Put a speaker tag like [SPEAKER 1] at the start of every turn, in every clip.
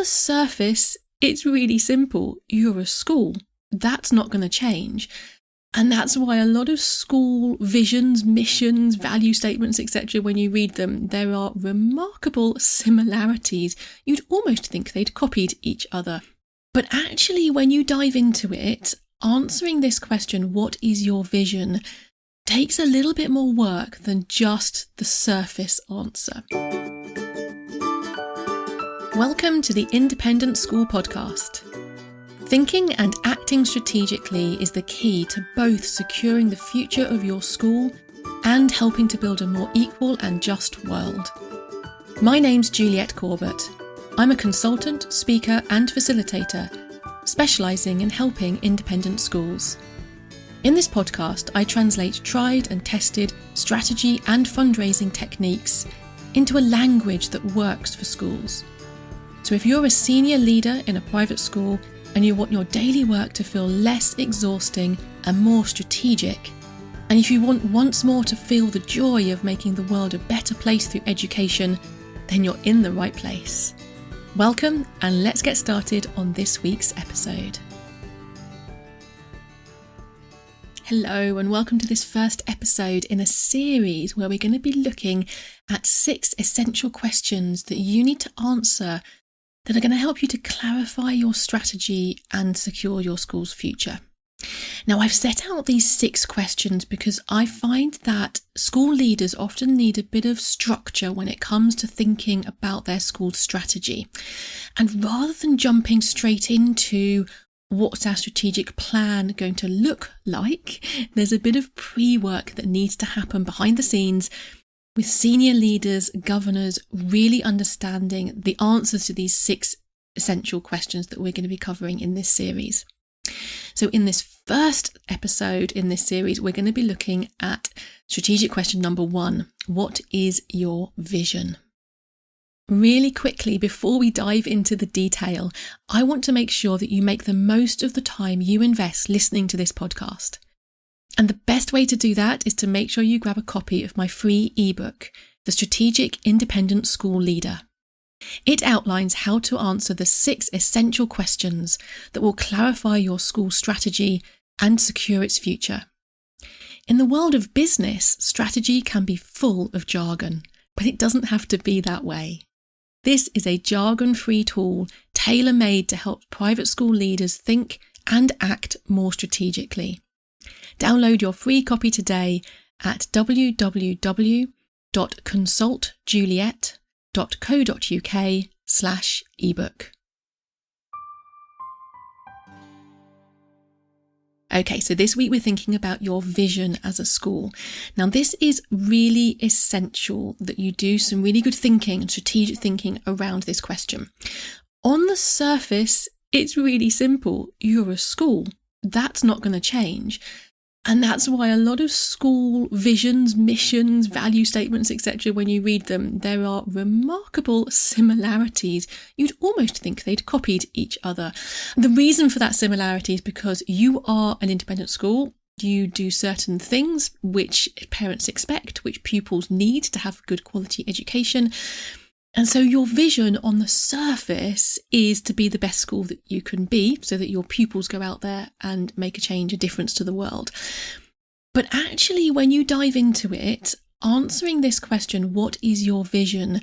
[SPEAKER 1] the surface, it's really simple. You're a school. That's not going to change. And that's why a lot of school visions, missions, value statements, etc., when you read them, there are remarkable similarities. You'd almost think they'd copied each other. But actually, when you dive into it, answering this question, what is your vision, takes a little bit more work than just the surface answer. Welcome to the Independent School Podcast. Thinking and acting strategically is the key to both securing the future of your school and helping to build a more equal and just world. My name's Juliette Corbett. I'm a consultant, speaker and facilitator, specialising in helping independent schools. In this podcast, I translate tried and tested strategy and fundraising techniques into a language that works for schools. So if you're a senior leader in a private school and you want your daily work to feel less exhausting and more strategic, and if you want once more to feel the joy of making the world a better place through education, then you're in the right place. Welcome, and let's get started on this week's episode. Hello, and welcome to this first episode in a series where we're going to be looking at 6 essential questions that you need to answer that are going to help you to clarify your strategy and secure your school's future. Now, I've set out these 6 questions because I find that school leaders often need a bit of structure when it comes to thinking about their school's strategy. And rather than jumping straight into what's our strategic plan going to look like, there's a bit of pre-work that needs to happen behind the scenes with senior leaders, governors, really understanding the answers to these 6 essential questions that we're going to be covering in this series. So in this first episode in this series, we're going to be looking at strategic question number 1. What is your vision? Really quickly, before we dive into the detail, I want to make sure that you make the most of the time you invest listening to this podcast. And the best way to do that is to make sure you grab a copy of my free ebook, The Strategic Independent School Leader. It outlines how to answer the 6 essential questions that will clarify your school strategy and secure its future. In the world of business, strategy can be full of jargon, but it doesn't have to be that way. This is a jargon-free tool tailor-made to help private school leaders think and act more strategically. Download your free copy today at www.consultjuliette.co.uk/ebook. Okay, so this week we're thinking about your vision as a school. Now, this is really essential that you do some really good thinking and strategic thinking around this question. On the surface, it's really simple. You're a school. That's not going to change. And that's why a lot of school visions, missions, value statements, etc., when you read them, there are remarkable similarities. You'd almost think they'd copied each other. The reason for that similarity is because you are an independent school. You do certain things which parents expect, which pupils need to have good quality education. And so your vision on the surface is to be the best school that you can be so that your pupils go out there and make a change, a difference to the world. But actually, when you dive into it, answering this question, what is your vision,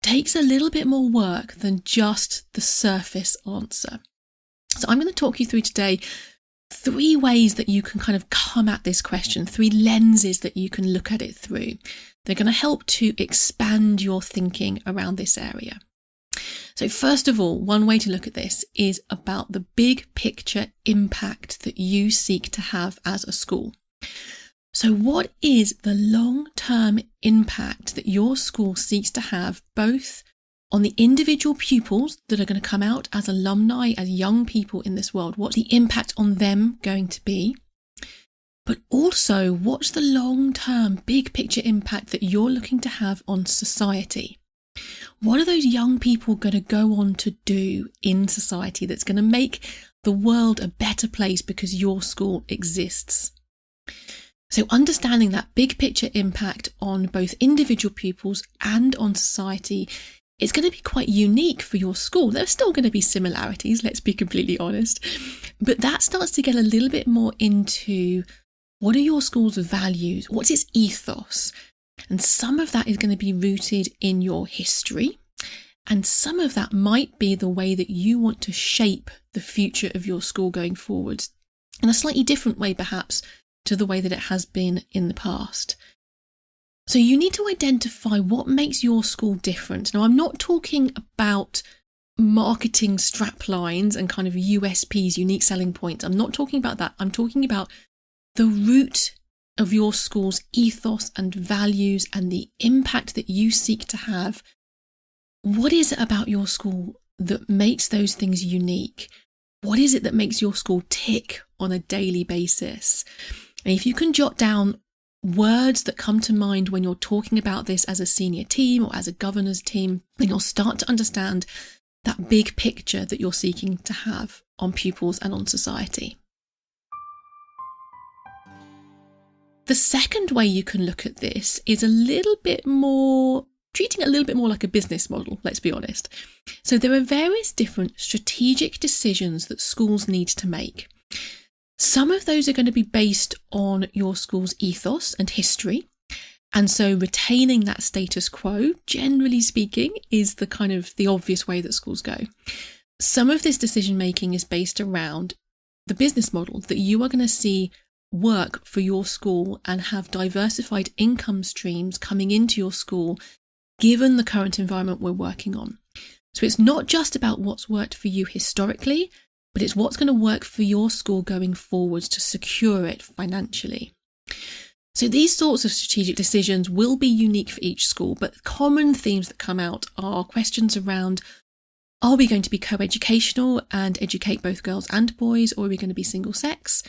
[SPEAKER 1] takes a little bit more work than just the surface answer. So I'm going to talk you through today 3 ways that you can kind of come at this question, 3 lenses that you can look at it through. They're going to help to expand your thinking around this area. So first of all, one way to look at this is about the big picture impact that you seek to have as a school. So what is the long-term impact that your school seeks to have both on the individual pupils that are going to come out as alumni, as young people in this world? What's the impact on them going to be? But also, what's the long-term, big picture impact that you're looking to have on society? What are those young people going to go on to do in society that's going to make the world a better place because your school exists? So understanding that big picture impact on both individual pupils and on society it's going to be quite unique for your school. There's still going to be similarities, let's be completely honest. But that starts to get a little bit more into what are your school's values? What's its ethos? And some of that is going to be rooted in your history. And some of that might be the way that you want to shape the future of your school going forward in a slightly different way, perhaps, to the way that it has been in the past. So you need to identify what makes your school different. Now, I'm not talking about marketing strap lines and kind of USPs, unique selling points. I'm not talking about that. I'm talking about the root of your school's ethos and values and the impact that you seek to have. What is it about your school that makes those things unique? What is it that makes your school tick on a daily basis? And if you can jot down words that come to mind when you're talking about this as a senior team or as a governor's team, then you'll start to understand that big picture that you're seeking to have on pupils and on society. The second way you can look at this is treating it a little bit more like a business model, let's be honest. So there are various different strategic decisions that schools need to make. Some of those are going to be based on your school's ethos and history. And so retaining that status quo, generally speaking, is the obvious way that schools go. Some of this decision making is based around the business model that you are going to see work for your school and have diversified income streams coming into your school, given the current environment we're working on. So it's not just about what's worked for you historically, but it's what's going to work for your school going forwards to secure it financially. So these sorts of strategic decisions will be unique for each school, but common themes that come out are questions around, are we going to be co-educational and educate both girls and boys, or are we going to be single sex?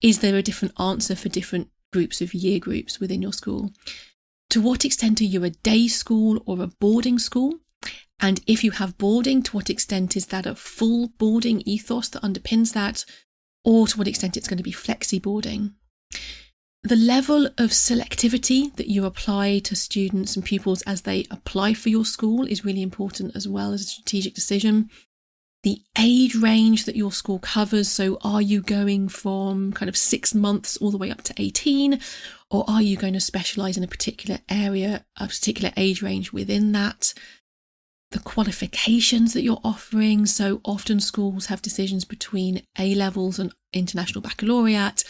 [SPEAKER 1] Is there a different answer for different groups of year groups within your school? To what extent are you a day school or a boarding school? And if you have boarding, to what extent is that a full boarding ethos that underpins that? Or to what extent it's going to be flexi boarding? The level of selectivity that you apply to students and pupils as they apply for your school is really important as well as a strategic decision. The age range that your school covers, so are you going from kind of 6 months all the way up to 18, or are you going to specialise in a particular area, a particular age range within that? The qualifications that you're offering, so often schools have decisions between A-levels and international baccalaureate,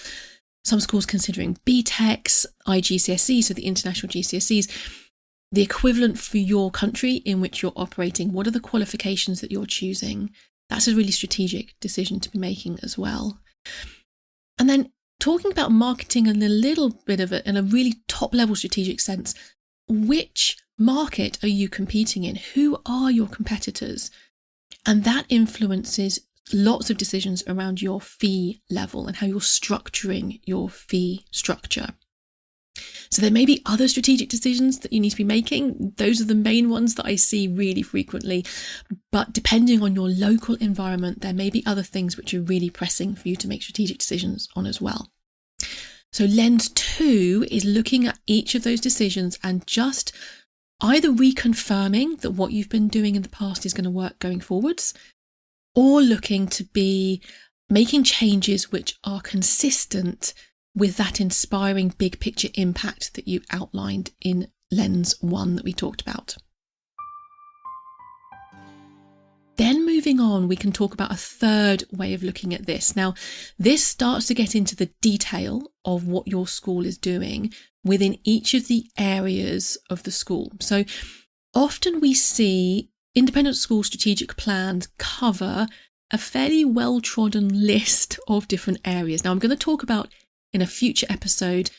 [SPEAKER 1] some schools considering BTECs, IGCSE, so the international GCSEs, the equivalent for your country in which you're operating. What are the qualifications that you're choosing? That's a really strategic decision to be making as well. And then talking about marketing in a little bit of it, in a really top level strategic sense, which market are you competing in? Who are your competitors? And that influences lots of decisions around your fee level and how you're structuring your fee structure. So there may be other strategic decisions that you need to be making. Those are the main ones that I see really frequently. But depending on your local environment, there may be other things which are really pressing for you to make strategic decisions on as well. So lens 2 is looking at each of those decisions and just either reconfirming that what you've been doing in the past is going to work going forwards, or looking to be making changes which are consistent with that inspiring big picture impact that you outlined in lens 1 that we talked about. Then moving on, we can talk about a third way of looking at this. Now, this starts to get into the detail of what your school is doing within each of the areas of the school. So often we see independent school strategic plans cover a fairly well-trodden list of different areas. Now, I'm going to talk about in a future episode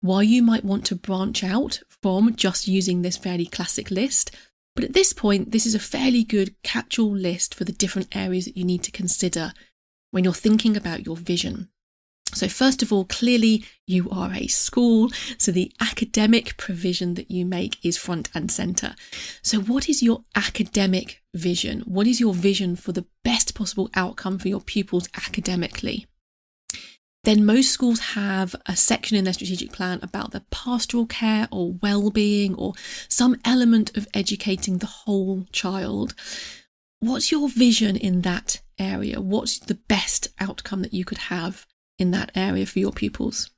[SPEAKER 1] why you might want to branch out from just using this fairly classic list. But at this point, this is a fairly good catch-all list for the different areas that you need to consider when you're thinking about your vision. So first of all, clearly you are a school, so the academic provision that you make is front and centre. So what is your academic vision? What is your vision for the best possible outcome for your pupils academically? then most schools have a section in their strategic plan about the pastoral care or well-being or some element of educating the whole child. What's your vision in that area? What's the best outcome that you could have in that area for your pupils?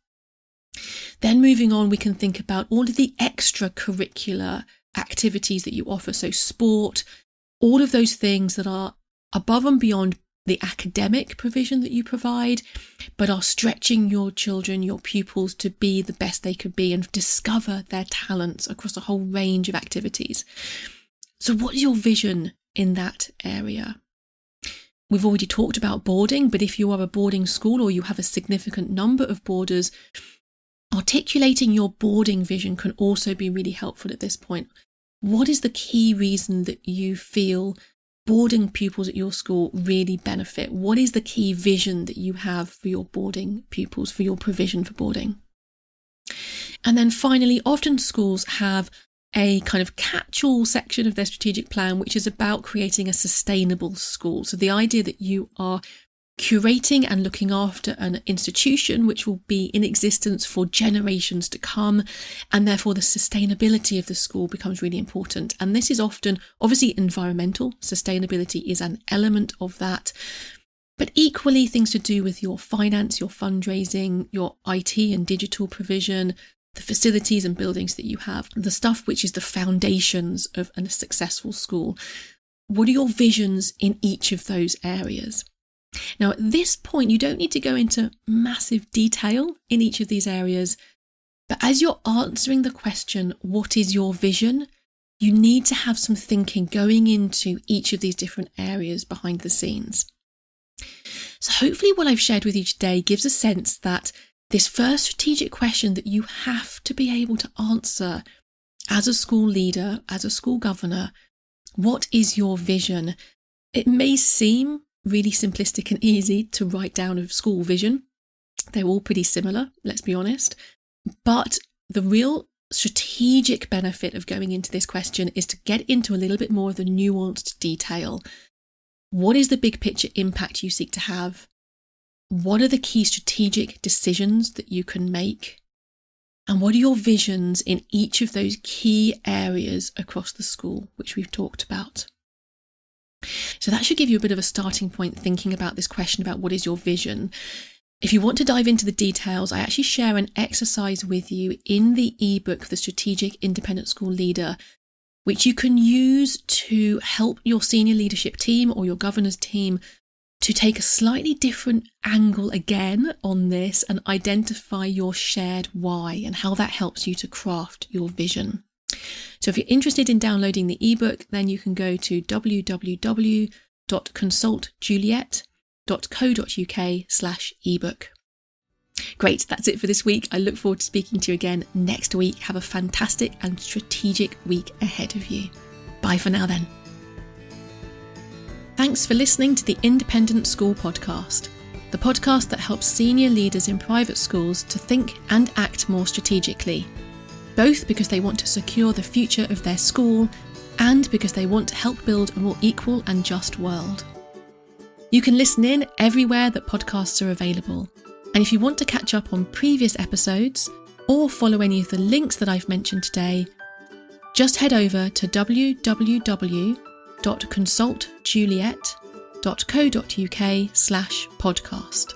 [SPEAKER 1] Then moving on, we can think about all of the extracurricular activities that you offer. So sport, all of those things that are above and beyond the academic provision that you provide, but are stretching your children, your pupils, to be the best they could be and discover their talents across a whole range of activities. So what is your vision in that area? We've already talked about boarding, but if you are a boarding school or you have a significant number of boarders, articulating your boarding vision can also be really helpful at this point. What is the key reason that you feel boarding pupils at your school really benefit? What is the key vision that you have for your boarding pupils, for your provision for boarding? And then finally, often schools have a kind of catch-all section of their strategic plan, which is about creating a sustainable school. So the idea that you are curating and looking after an institution which will be in existence for generations to come, and therefore the sustainability of the school becomes really important. And this is often, obviously, environmental sustainability is an element of that, but equally things to do with your finance, your fundraising, your IT and digital provision, the facilities and buildings that you have, the stuff which is the foundations of a successful school. What are your visions in each of those areas? Now, at this point, you don't need to go into massive detail in each of these areas, but as you're answering the question, what is your vision? You need to have some thinking going into each of these different areas behind the scenes. So hopefully what I've shared with you today gives a sense that this first strategic question that you have to be able to answer as a school leader, as a school governor, what is your vision? It may seem really simplistic and easy to write down a school vision. They're all pretty similar, let's be honest. But the real strategic benefit of going into this question is to get into a little bit more of the nuanced detail. What is the big picture impact you seek to have? What are the key strategic decisions that you can make? And what are your visions in each of those key areas across the school, which we've talked about? So that should give you a bit of a starting point thinking about this question about what is your vision. If you want to dive into the details, I actually share an exercise with you in the ebook, The Strategic Independent School Leader, which you can use to help your senior leadership team or your governor's team to take a slightly different angle again on this and identify your shared why and how that helps you to craft your vision. So if you're interested in downloading the ebook, then you can go to www.consultjuliet.co.uk/ebook. Great, that's it for this week. I look forward to speaking to you again next week. Have a fantastic and strategic week ahead of you. Bye for now then. Thanks for listening to the Independent School Podcast, the podcast that helps senior leaders in private schools to think and act more strategically, both because they want to secure the future of their school and because they want to help build a more equal and just world. You can listen in everywhere that podcasts are available. And if you want to catch up on previous episodes or follow any of the links that I've mentioned today, just head over to www.consultjuliet.co.uk/podcast.